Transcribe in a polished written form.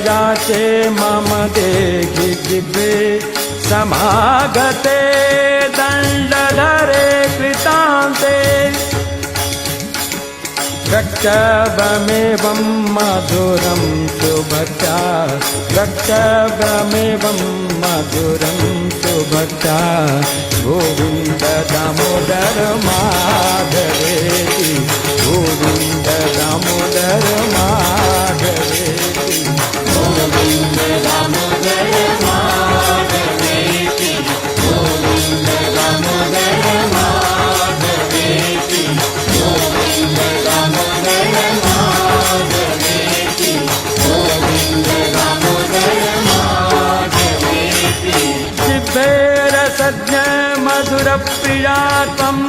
याचे मम देहि जिह्वे समागते दण्डधरे कृतान्ते द्रक्ष्यमेवं मधुरं सुभक्त्या द्रक्ष्यमेवं मधुरं सुभक्त्या गोविन्द दामोदर माधवेति गोविन्द दामोदर माधवेति गोविन्द दामोदर माधवेति गोविन्द दामोदर माधवेति गोविन्द दामोदर माधवेति गोविन्द दामोदर माधवेति जिह्वे रसज्ञ मधुर प्रिया त्वम्